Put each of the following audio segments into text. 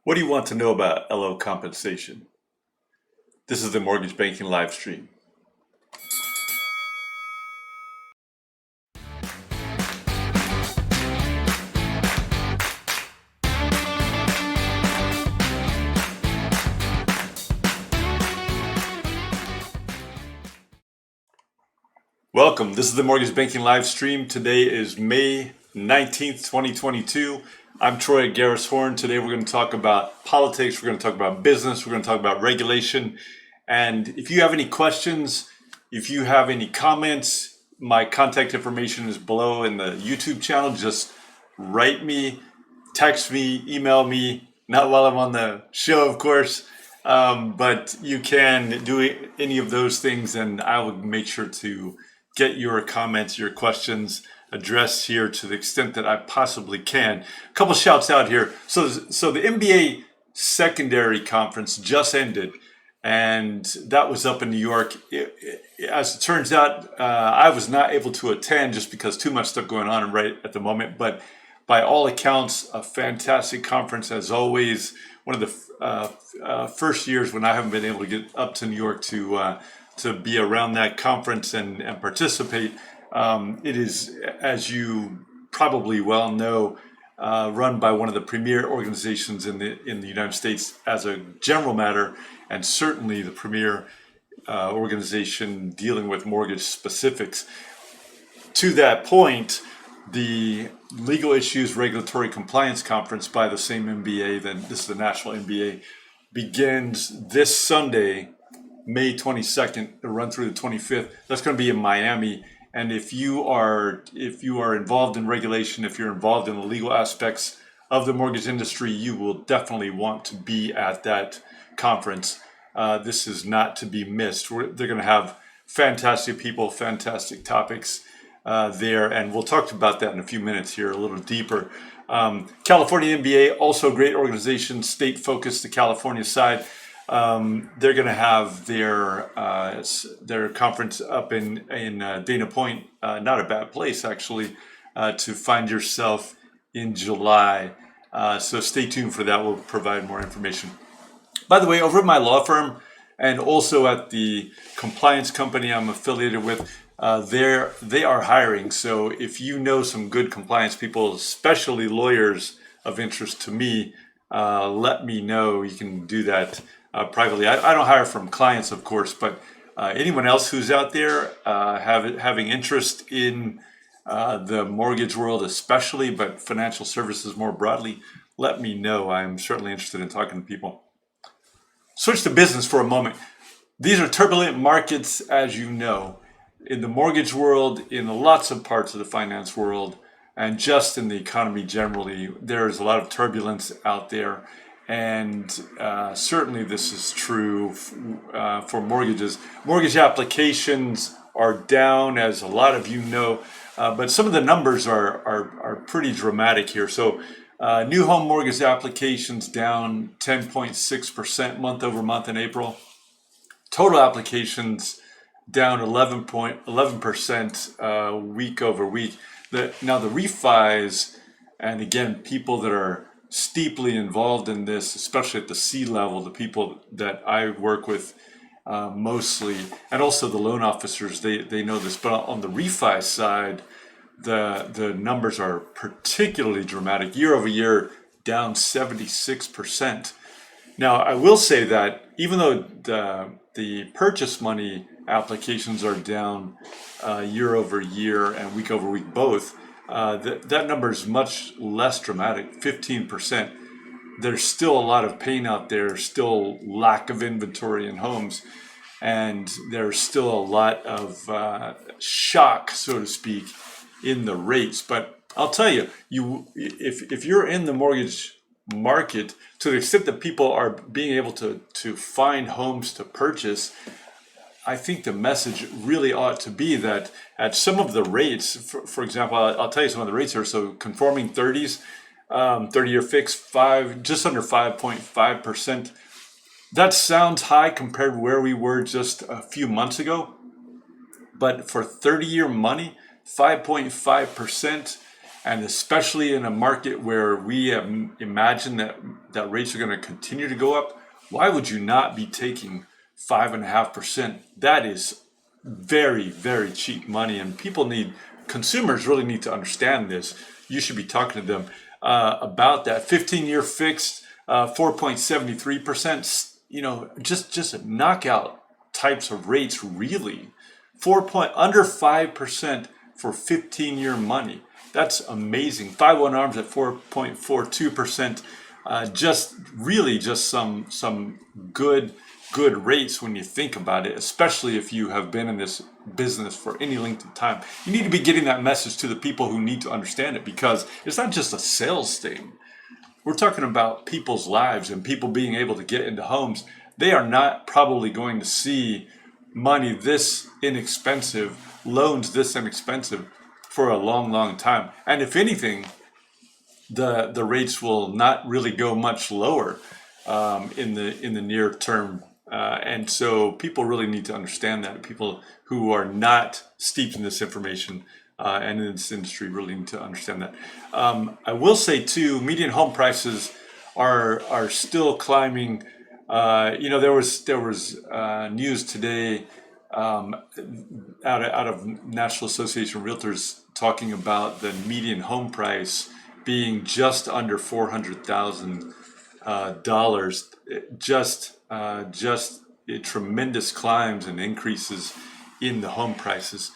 What do you want to know about LO compensation? This is the mortgage banking live stream. Welcome. This is the mortgage banking live stream. Today is May 19th, 2022. I'm Troy at Garris Horn. Today we're going to talk about politics. We're going to talk about business. We're going to talk about regulation. And if you have any questions, if you have any comments, my contact information is below in the YouTube channel. Just write me, text me, email me, not while I'm on the show, of course. But you can do any of those things, and I will make sure to get your comments, your questions addressed here to the extent that I possibly can. A couple shouts out here. So the NBA secondary conference just ended, and that was up in New York. As it turns out, I was not able to attend just because too much stuff going on right at the moment. But by all accounts, a fantastic conference as always. One of the first years when I haven't been able to get up to New York to be around that conference and participate. It is, as you probably well know, run by one of the premier organizations in the United States as a general matter, and certainly the premier organization dealing with mortgage specifics. To that point, the Legal Issues Regulatory Compliance Conference by the same MBA, then this is the National MBA, begins this Sunday, May 22nd, to run through the 25th. That's going to be in Miami. And if you are involved in regulation, if you're involved in the legal aspects of the mortgage industry, you will definitely want to be at that conference. This is not to be missed. They're going to have fantastic people, fantastic topics there, and we'll talk about that in a few minutes here a little deeper. California MBA, also a great organization, state focused, the California side. They're going to have their conference up in Dana Point, not a bad place actually, to find yourself in July. So stay tuned for that. We'll provide more information. By the way, over at my law firm and also at the compliance company I'm affiliated with, they are hiring. So if you know some good compliance people, especially lawyers of interest to me, let me know. You can do that privately. I don't hire from clients, of course, but anyone else who's out there having interest in the mortgage world especially, but financial services more broadly, let me know. I'm certainly interested in talking to people. Switch to business for a moment. These are turbulent markets, as you know, in the mortgage world, in lots of parts of the finance world, and just in the economy generally. There's a lot of turbulence out there. And certainly this is true for mortgages. Mortgage applications are down, as a lot of you know, but some of the numbers are pretty dramatic here. So new home mortgage applications down 10.6% month over month in April. Total applications down 11% week over week. Now the refis, and again, people that are steeply involved in this, especially at the C level, the people that I work with mostly, and also the loan officers, they know this. But on the refi side, the numbers are particularly dramatic. Year over year, down 76%. Now, I will say that even though the purchase money applications are down year over year and week over week both, that number is much less dramatic, 15%. There's still a lot of pain out there, still lack of inventory in homes, and there's still a lot of shock, so to speak, in the rates. But I'll tell you, if you're in the mortgage market, to the extent that people are being able to find homes to purchase, I think the message really ought to be that at some of the rates, for example, I'll tell you some of the rates here. So conforming 30s, 30-year fixed, just under 5.5%. That sounds high compared to where we were just a few months ago. But for 30-year money, 5.5%. And especially in a market where we have imagined that rates are going to continue to go up, why would you not be taking 5.5%? That is very, very cheap money. And consumers really need to understand this. You should be talking to them about that. 15-year fixed, 4.73%, just knockout types of rates, really. Under 5% for 15-year money. That's amazing. 5/1 ARMs at 4.42%. Just some good rates when you think about it, especially if you have been in this business for any length of time. You need to be getting that message to the people who need to understand it, because it's not just a sales thing. We're talking about people's lives and people being able to get into homes. They are not probably going to see money this inexpensive, loans this inexpensive for a long, long time. And if anything, the rates will not really go much lower in the near term. And so people really need to understand that. People who are not steeped in this information and in this industry really need to understand that. I will say too, median home prices are still climbing. There was news today out of National Association of Realtors talking about the median home price being just under $400,000. Just tremendous climbs and increases in the home prices,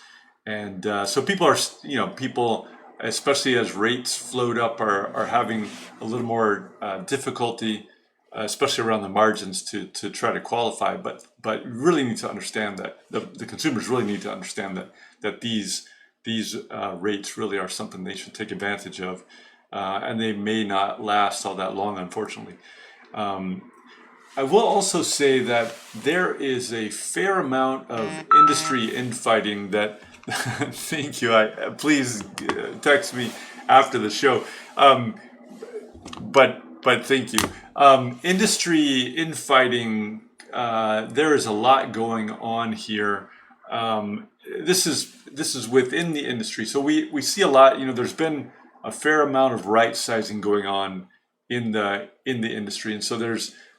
and so people, especially as rates float up, are having a little more difficulty, especially around the margins, to try to qualify. But really need to understand that the consumers really need to understand that these rates really are something they should take advantage of, and they may not last all that long, unfortunately. I will also say that there is a fair amount of industry infighting that thank you. Please text me after the show. But thank you. Industry infighting. There is a lot going on here. This is within the industry, so we see a lot. There's been a fair amount of right sizing going on in the industry, and so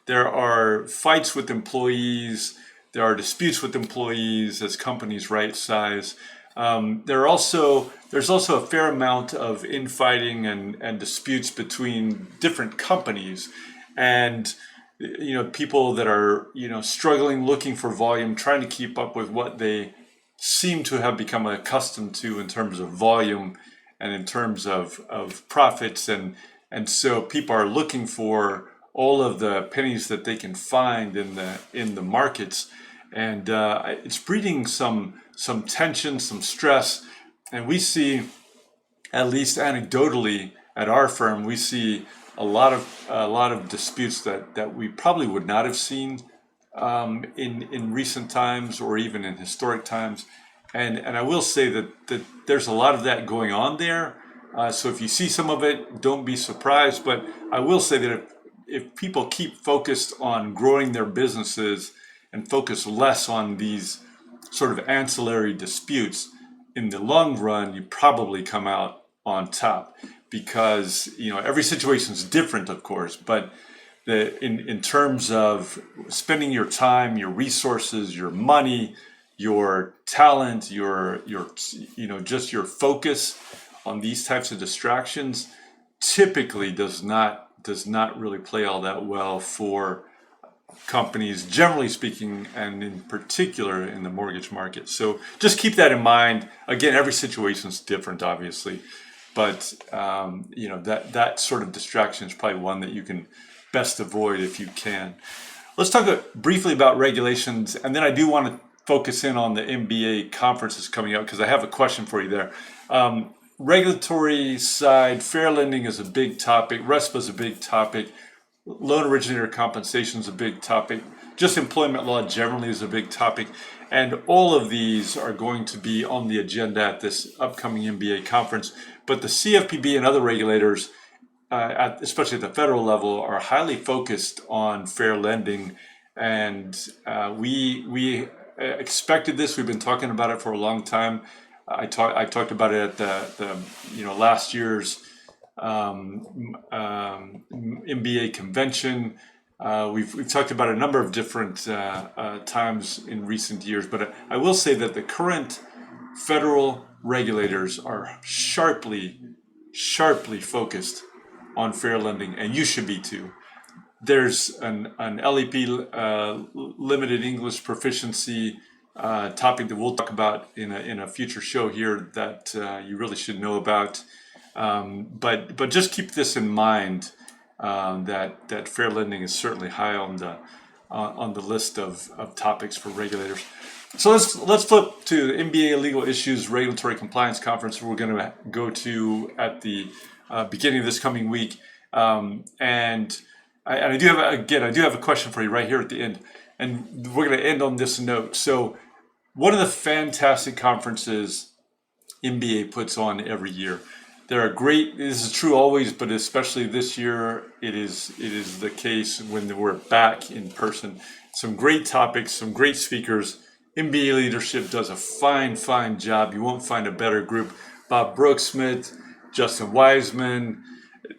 there are fights with employees. There are disputes with employees as companies right size. There's also a fair amount of infighting and disputes between different companies, and people that are struggling, looking for volume, trying to keep up with what they seem to have become accustomed to in terms of volume and in terms of profits, and so people are looking for all of the pennies that they can find in the markets, and it's breeding some tension, some stress. And we see, at least anecdotally at our firm, we see a lot of disputes that we probably would not have seen in recent times or even in historic times. And I will say that there's a lot of that going on there. So if you see some of it, don't be surprised. But I will say that if people keep focused on growing their businesses and focus less on these sort of ancillary disputes, in the long run, you probably come out on top, because every situation is different, of course, but in terms of spending your time, your resources, your money, your talent, your just your focus on these types of distractions typically does not really play all that well for companies, generally speaking, and in particular in the mortgage market. So just keep that in mind. Again, every situation is different, obviously, but that sort of distraction is probably one that you can best avoid if you can. Let's talk briefly about regulations, and then I do want to focus in on the MBA conferences coming up, because I have a question for you there. Regulatory side, fair lending is a big topic. RESPA is a big topic. Loan originator compensation is a big topic. Just employment law generally is a big topic. And all of these are going to be on the agenda at this upcoming MBA conference. But the CFPB and other regulators, especially at the federal level, are highly focused on fair lending. And we expected this. We've been talking about it for a long time. I talked about it at the last year's MBA convention. We've talked about a number of different times in recent years, but I will say that the current federal regulators are sharply focused on fair lending, and you should be too. There's an LEP, limited English proficiency topic that we'll talk about in a future show here that you really should know about. But just keep this in mind, that fair lending is certainly high on the list of topics for regulators. So let's flip to the MBA Legal Issues Regulatory Compliance Conference we're going to go to at the beginning of this coming week. And I do have a question for you right here at the end, and we're going to end on this note. So one of the fantastic conferences MBA puts on every year. There are great, this is true always, but especially this year, it is the case when we're back in person. Some great topics, some great speakers. MBA leadership does a fine job. You won't find a better group. Bob Brooksmith, Justin Wiseman,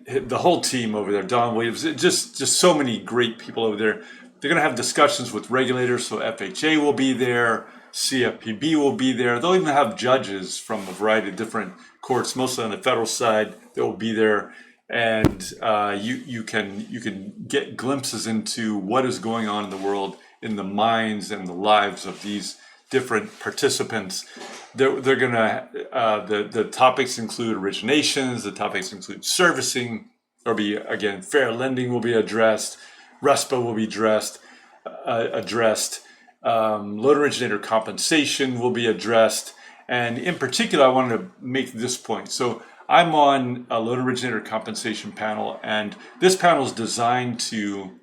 the whole team over there, Don Williams, just so many great people over there. They're going to have discussions with regulators, so FHA will be there, CFPB will be there. They'll even have judges from a variety of different courts, mostly on the federal side, that will be there. And you can get glimpses into what is going on in the world, in the minds and the lives of these different participants. They're gonna the topics include originations, the topics include servicing. There'll be, again, fair lending will be addressed, RESPA will be addressed, loan originator compensation will be addressed, and in particular, I wanted to make this point. So I'm on a loan originator compensation panel, and this panel is designed to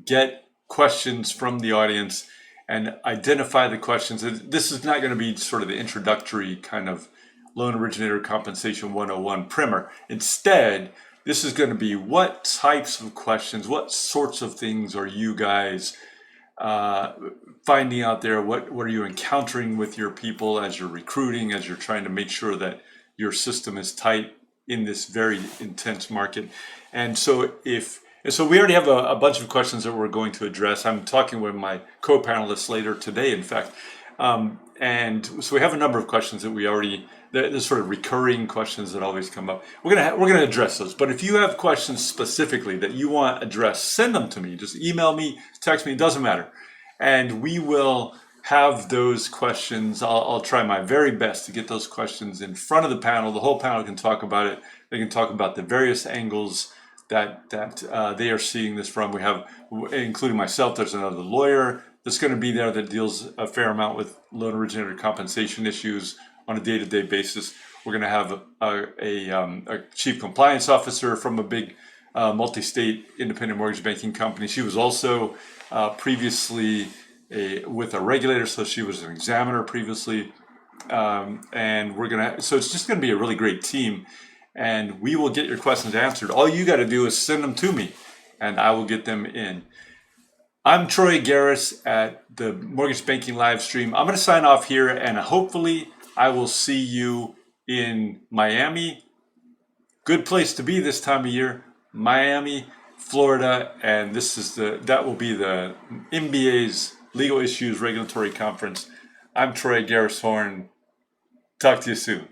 get questions from the audience and identify the questions. This is not going to be sort of the introductory kind of loan originator compensation 101 primer. Instead, this is going to be what types of questions, what sorts of things are you guys finding out there? What are you encountering with your people as you're recruiting, as you're trying to make sure that your system is tight in this very intense market? And so we already have a bunch of questions that we're going to address. I'm talking with my co-panelists later today, in fact. And so we have a number of questions that there's sort of recurring questions that always come up. We're gonna address those. But if you have questions specifically that you want addressed, send them to me. Just email me, text me, it doesn't matter. And we will have those questions. I'll try my very best to get those questions in front of the panel. The whole panel can talk about it. They can talk about the various angles that they are seeing this from. We have, including myself, there's another lawyer that's going to be there that deals a fair amount with loan originator compensation issues on a day-to-day basis. We're going to have a chief compliance officer from a big multi-state independent mortgage banking company. She was also previously with a regulator, so she was an examiner previously. And so it's just going to be a really great team. And we will get your questions answered. All you got to do is send them to me, and I will get them in. I'm Troy Garris at the Mortgage Banking live stream. I'm going to sign off here, and hopefully I will see you in Miami. Good place to be this time of year. Miami, Florida, and that will be the MBA's Legal Issues Regulatory Conference. I'm Troy Garris Horn. Talk to you soon.